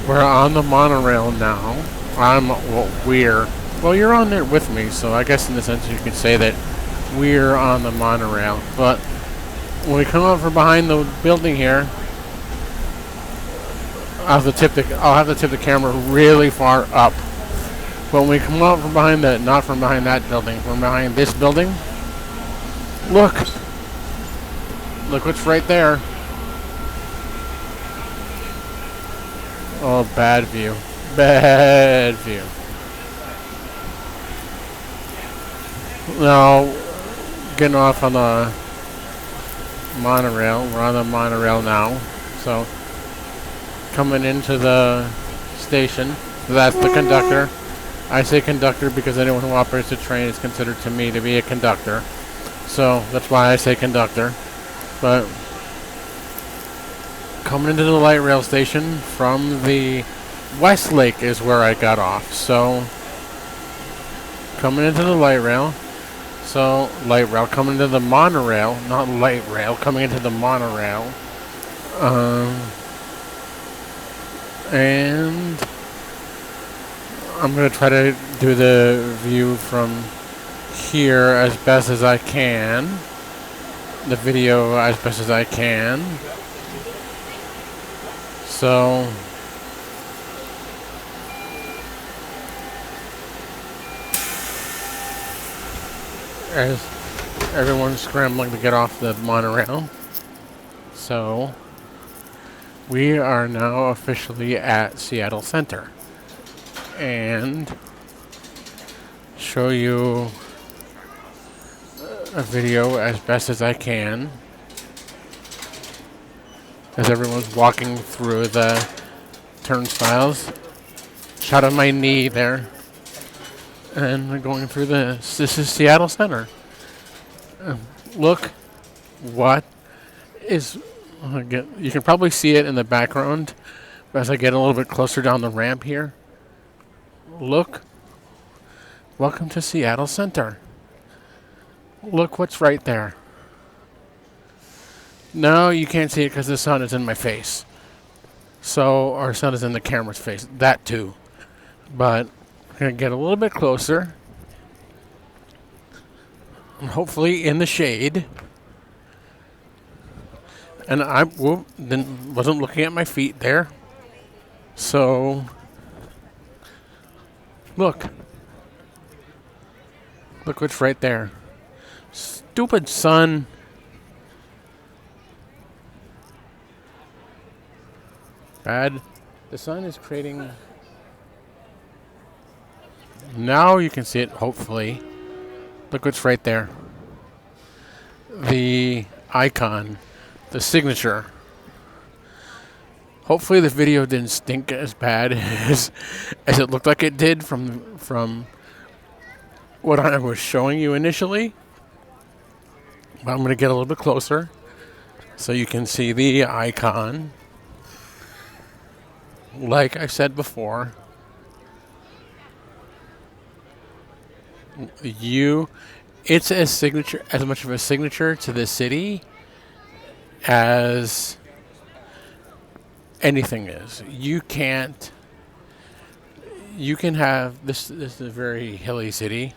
We're on the monorail now. Well, you're on there with me, so I guess in a sense you could say that we're on the monorail. But when we come up from behind the building here, I'll have to tip the camera really far up. But when we come up from behind not from behind that building, from behind this building, look what's right there. Oh, bad view. Bad view. Now, getting off on the monorail. We're on the monorail now. So, coming into the station. That's the conductor. I say conductor because anyone who operates a train is considered to me to be a conductor. So, that's why I say conductor. But coming into the light rail station from the Westlake is where I got off. So coming into the light rail. So light rail coming into the monorail, not light rail, coming into the monorail. And I'm going to try to do the view from here as best as I can. The video as best as I can. So as everyone's scrambling to get off the monorail, so we are now officially at Seattle Center, and show you a video as best as I can as everyone's walking through the turnstiles. Shot on my knee there. And we're going through this. This is Seattle Center. Look what is... You can probably see it in the background. But as I get a little bit closer down the ramp here. Look. Welcome to Seattle Center. Look what's right there. No, you can't see it because the sun is in my face. So, our sun is in the camera's face. That too. But, I'm going to get a little bit closer. And hopefully in the shade. And I wasn't looking at my feet there. So, look. Look what's right there. Stupid sun. Bad. The sun is creating... Now you can see it, hopefully. Look what's right there. The icon. The signature. Hopefully the video didn't stink as bad as it looked like it did from what I was showing you initially. But I'm going to get a little bit closer so you can see the icon. Like I said before, it's as much of a signature to the city as anything is. You can have this is a very hilly city.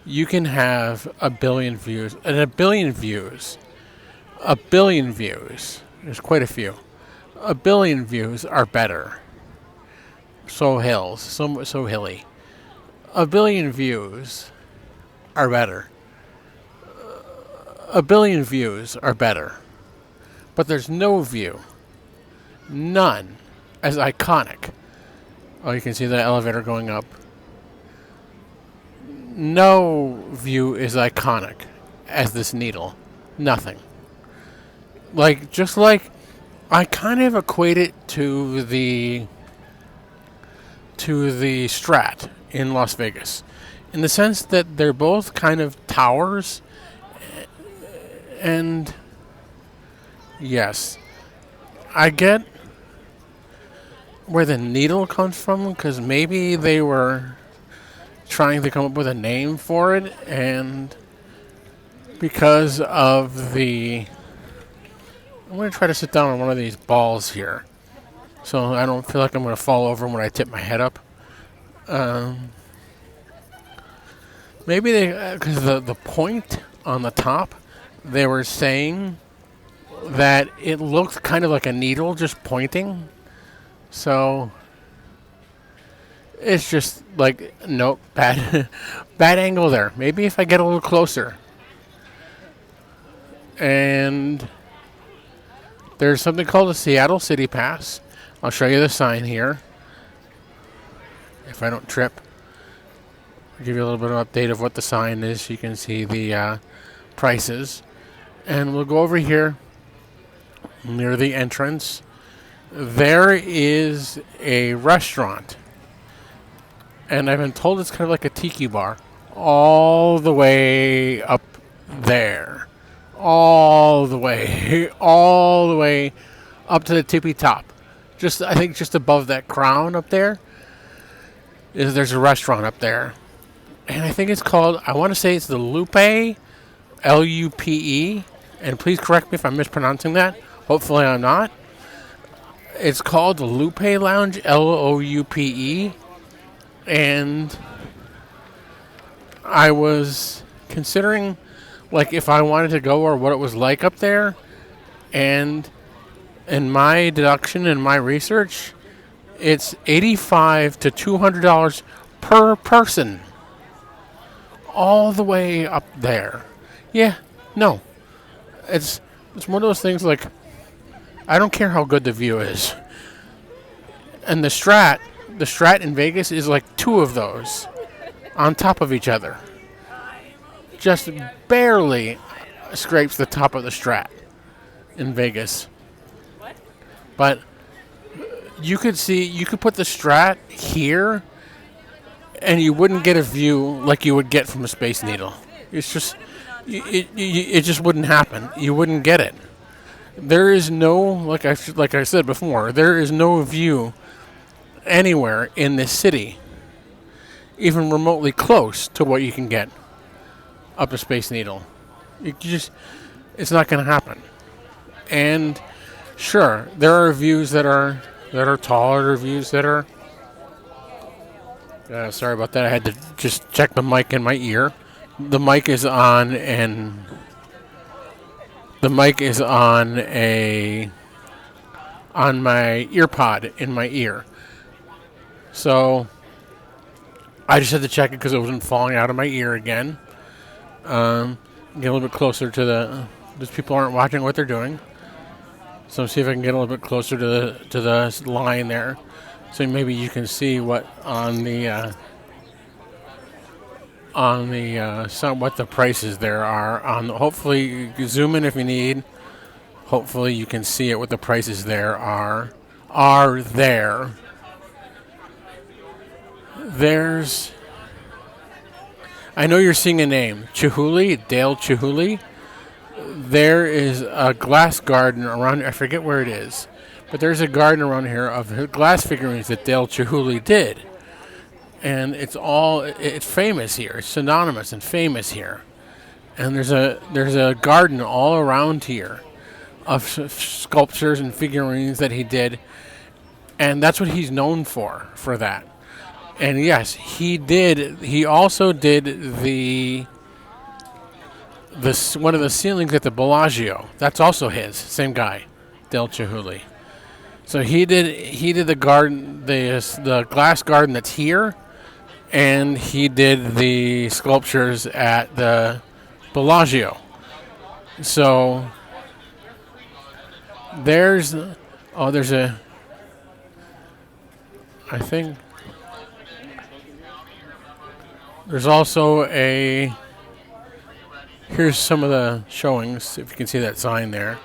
You can have a billion views, and a billion views, there's quite a few. A billion views are better. So hilly. A billion views are better. A billion views are better. But there's no view. None. As iconic. Oh, you can see the elevator going up. No view is iconic as this needle. Nothing. Just like I kind of equate it to the Strat in Las Vegas, in the sense that they're both kind of towers, and yes, I get where the needle comes from, because maybe they were trying to come up with a name for it, and because of the... I'm going to try to sit down on one of these balls here so I don't feel like I'm going to fall over when I tip my head up. Maybe they, because the point on the top, they were saying that it looked kind of like a needle just pointing. So it's just like, nope, bad, bad angle there. Maybe if I get a little closer. And there's something called the Seattle City Pass. I'll show you the sign here. If I don't trip. I'll give you a little bit of update of what the sign is so you can see the prices. And we'll go over here near the entrance. There is a restaurant. And I've been told it's kind of like a tiki bar. All the way up there. All the way up to the tippy top. I think just above that crown up there, there's a restaurant up there. And I think it's called, I want to say it's the Lupe, Lupe. And please correct me if I'm mispronouncing that. Hopefully I'm not. It's called the Lupe Lounge, Loupe. And I was considering, like, if I wanted to go or what it was like up there. And in my deduction and my research, it's $85 to $200 per person. All the way up there. Yeah, no. It's one of those things like, I don't care how good the view is. And the Strat in Vegas is like two of those on top of each other. Just barely scrapes the top of the Strat in Vegas. But you could put the Strat here and you wouldn't get a view like you would get from a Space Needle. It's just, it just wouldn't happen. You wouldn't get it. There is no, like I said before, there is no view anywhere in this city, even remotely close to what you can get up a Space Needle. It's not going to happen. And sure, there are views that are taller, views that are. Sorry about that. I had to just check the mic in my ear. The mic is on, and the mic is on my ear pod in my ear. So I just had to check it because it wasn't falling out of my ear again. Get a little bit closer to these people aren't watching what they're doing. So see if I can get a little bit closer to the line there. So maybe you can see what on the what the prices there are. Hopefully you can zoom in if you need. Hopefully you can see it. What the prices there are there. There's. I know you're seeing a name, Chihuly, Dale Chihuly. There is a glass garden around. I forget where it is. But there's a garden around here of glass figurines that Dale Chihuly did. And it's famous here. It's synonymous and famous here. And there's a garden all around here of sculptures and figurines that he did. And that's what he's known for that. And yes, he also did one of the ceilings at the Bellagio. That's also his, same guy, Dale Chihuly. So he did the garden, the glass garden that's here, and he did the sculptures at the Bellagio. So there's also here's some of the showings, if you can see that sign there.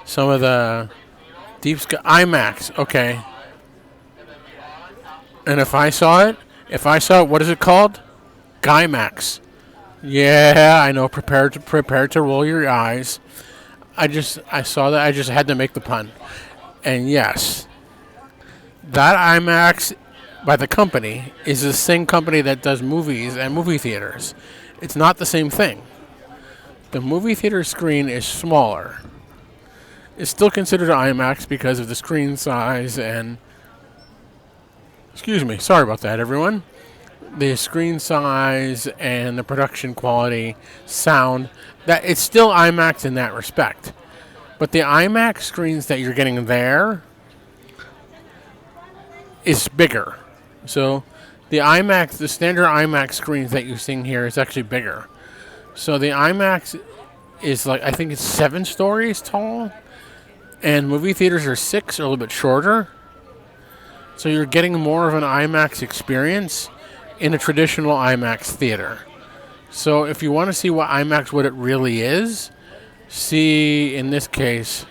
Some of the Deep Sky IMAX, okay. And if I saw it, what is it called? Guymax. Yeah, I know. Prepare to roll your eyes. I saw that. I just had to make the pun. And yes, that IMAX by the company is the same company that does movies and movie theaters. It's not the same thing. The movie theater screen is smaller. It's still considered IMAX because of the screen size and, excuse me, sorry about that, everyone. The screen size and the production quality, sound, that it's still IMAX in that respect. But the IMAX screens that you're getting there is bigger. So the standard IMAX screens that you're seeing here is actually bigger. So the IMAX is like, I think it's 7 stories tall, and movie theaters are 6, or a little bit shorter. So you're getting more of an IMAX experience in a traditional IMAX theater. So if you want to see what it really is, see in this case,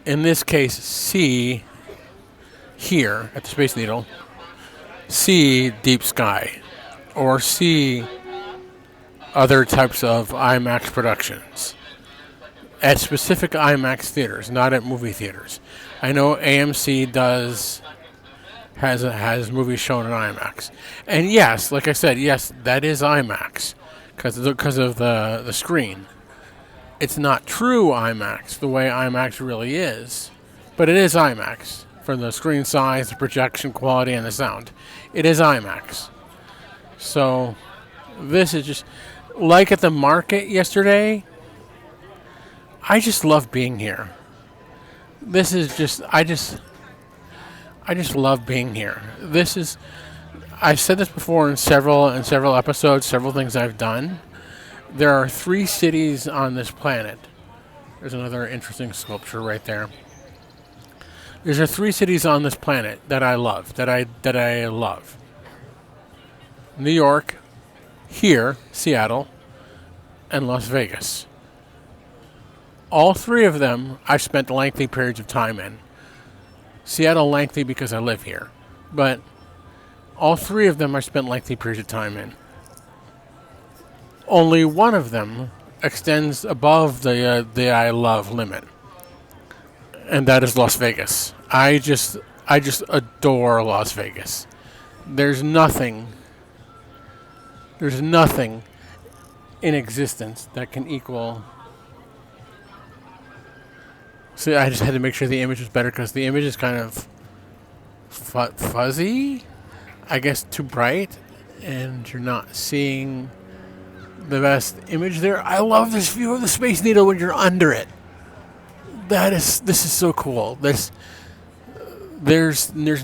see here at the Space Needle, see Deep Sky, or see other types of IMAX productions at specific IMAX theaters, not at movie theaters. I know AMC has movies shown in IMAX, and yes, like I said, yes, that is IMAX because of the screen. It's not true IMAX the way IMAX really is, but it is IMAX for the screen size, the projection quality, and the sound. It is IMAX. So this is just like at the market yesterday. I just love being here. This is just I just love being here. I've said this before in several episodes, several things I've done. There are 3 cities on this planet. There's another interesting sculpture right there. There are 3 cities on this planet that I love, that I love. New York, here, Seattle, and Las Vegas. All 3 of them I've spent lengthy periods of time in. Seattle lengthy because I live here. But all 3 of them I spent lengthy periods of time in. Only one of them extends above the I love limit. And that is Las Vegas. I just adore Las Vegas. There's nothing in existence that can equal. So I just had to make sure the image was better because the image is kind of fuzzy, I guess too bright, and you're not seeing the best image there. I love this view of the Space Needle when you're under it. This is so cool. There's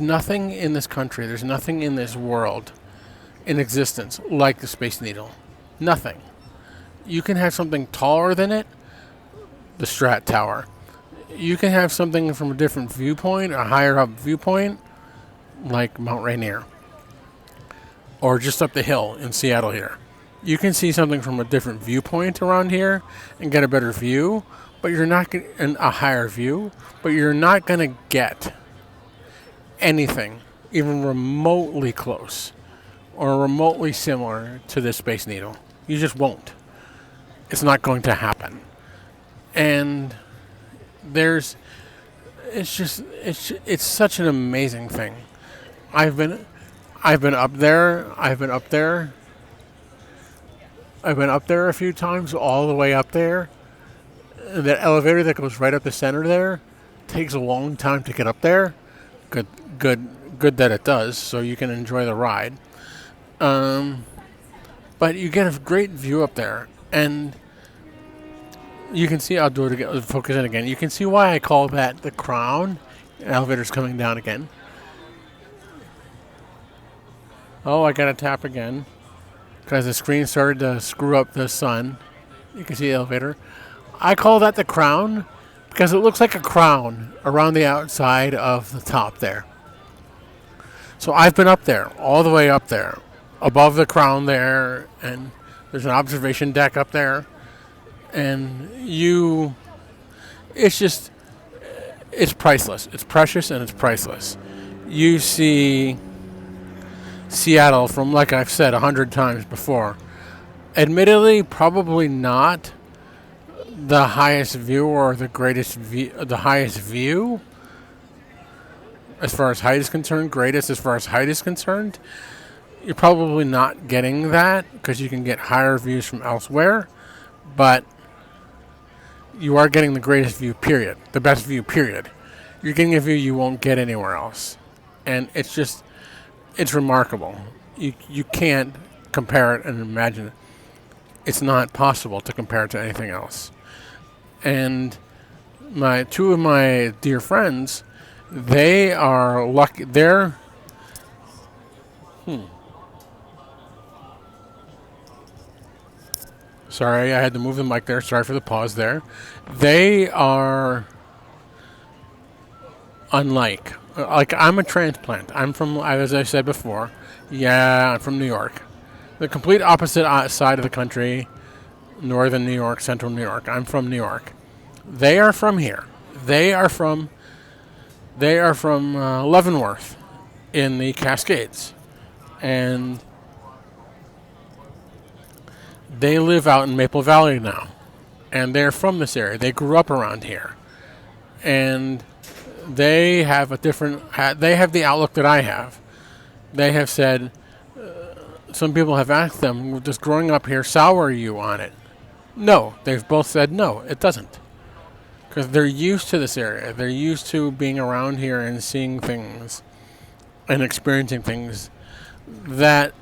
nothing in this country, there's nothing in this world in existence like the Space Needle. Nothing. You can have something taller than it, the Strat Tower. You can have something from a different viewpoint, a higher up viewpoint, like Mount Rainier, or just up the hill in Seattle here. You can see something from a different viewpoint around here and get a better view, but you're not a higher view, but you're not going to get anything even remotely close or remotely similar to this Space Needle. You just won't. It's not going to happen. And it's such an amazing thing. I've been up there a few times, all the way up there. That elevator that goes right up the center there takes a long time to get up there. Good that it does, so you can enjoy the ride. But you get a great view up there, and you can see. I'll do it again. Focus in again. You can see why I call that the crown. The elevator's coming down again. Oh, I gotta tap again because the screen started to screw up the sun. You can see the elevator. I call that the crown because it looks like a crown around the outside of the top there. So I've been up there, all the way up there, above the crown there, and there's an observation deck up there. And it's priceless. It's precious and it's priceless. You see Seattle from, like I've said 100 times before. Admittedly, probably not the highest view or the highest view as far as height is concerned, greatest as far as height is concerned. You're probably not getting that because you can get higher views from elsewhere, but you are getting the greatest view, period. The best view, period. You're getting a view you won't get anywhere else. And it's remarkable. You can't compare it and imagine it. It's not possible to compare it to anything else. And two of my dear friends, they are lucky. Sorry, I had to move the mic there. Sorry for the pause there. They are unlike. Like, I'm a transplant. I'm from, as I said before, I'm from New York. The complete opposite side of the country, northern New York, central New York. I'm from New York. They are from here. They are from Leavenworth in the Cascades. And they live out in Maple Valley now. And they're from this area. They grew up around here. And they have they have the outlook that I have. They have said, some people have asked them, does growing up here sour you on it? No. They've both said no, it doesn't. Because they're used to this area. They're used to being around here and seeing things and experiencing things that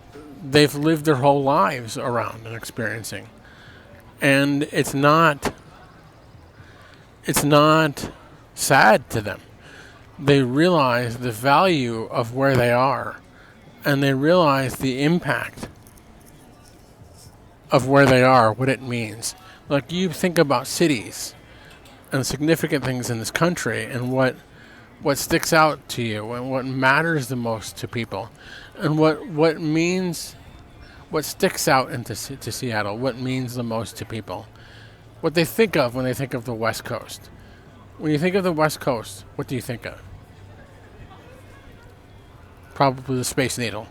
they've lived their whole lives around and experiencing. And it's not sad to them. They realize the value of where they are, and they realize the impact of where they are, what it means. Like, you think about cities and significant things in this country and what sticks out to you and what matters the most to people, and what sticks out to Seattle, what means the most to people, what they think of when they think of the West Coast. When you think of the West Coast, what do you think of? Probably the Space Needle,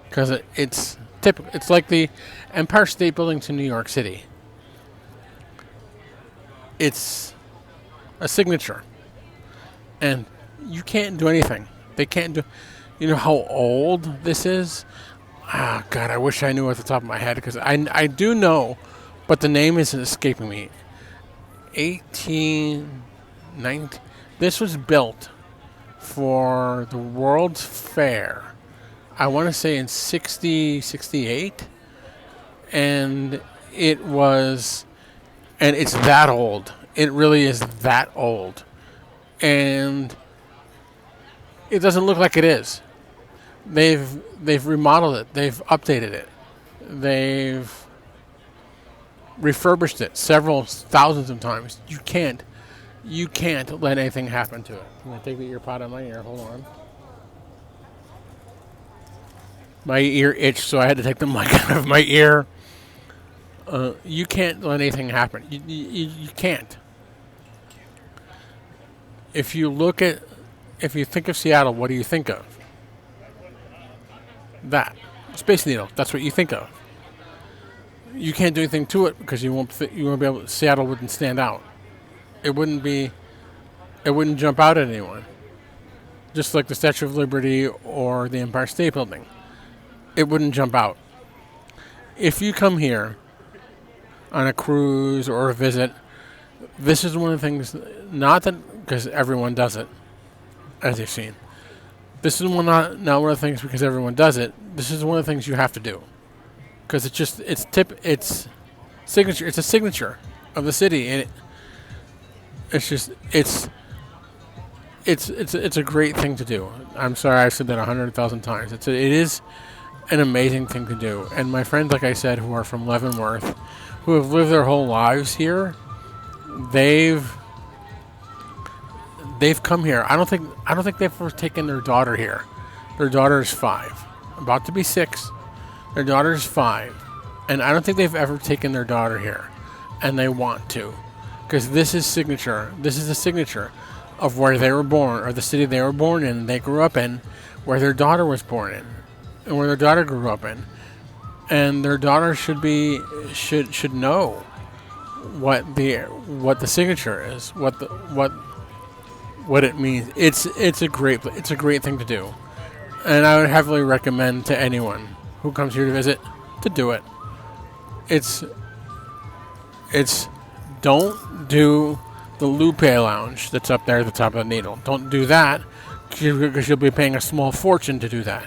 because it's typical. It's like the Empire State Building to New York City. It's a signature, and you can't do anything. They can't do. You know how old this is? Ah, God, I wish I knew at the top of my head, because I do know, but the name isn't escaping me. 1819. This was built for the World's Fair, I want to say in 68, and it's that old. It really is that old, and it doesn't look like it is. They've remodeled it, they've updated it, they've refurbished it several thousands of times. You can't let anything happen to it. I'm going to take the ear pod out of my ear. Hold on. My ear itched, so I had to take the mic out of my ear. You can't let anything happen. You can't. If you think of Seattle, what do you think of? That. Space Needle. That's what you think of. You can't do anything to it because you won't be able. Seattle wouldn't stand out. It wouldn't jump out at anyone. Just like the Statue of Liberty or the Empire State Building. It wouldn't jump out. If you come here on a cruise or a visit, this is one of the things, not that because everyone does it, as you've seen. This is not one of the things because everyone does it. This is one of the things you have to do. Because it's signature. It's a signature of the city, and it's a great thing to do. I'm sorry I've said that 100,000 times. It is an amazing thing to do. And my friends, like I said, who are from Leavenworth, who have lived their whole lives here, they've come here. I don't think they've ever taken their daughter here. Their daughter is 5, about to be 6. Their daughter is 5, and I don't think they've ever taken their daughter here, and they want to. Because this is signature. This is the signature of where they were born, or the city they were born in, they grew up in, where their daughter was born in, and where their daughter grew up in. And their daughter should know what the signature is, what it means. It's a great thing to do, and I would heavily recommend to anyone who comes here to visit to do it. It's Don't do the Lupe Lounge that's up there at the top of the Needle. Don't do that because you'll be paying a small fortune to do that.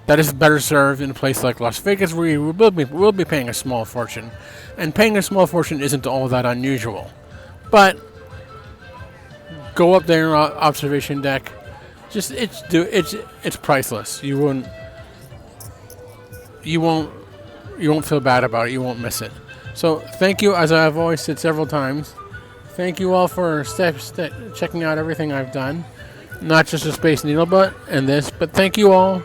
That is better served in a place like Las Vegas, where you will be paying a small fortune, and paying a small fortune isn't all that unusual. But go up there on observation deck. Just it's priceless. You won't feel bad about it. You won't miss it. So thank you, as I've always said several times. Thank you all for checking out everything I've done, not just the Space Needle, but thank you all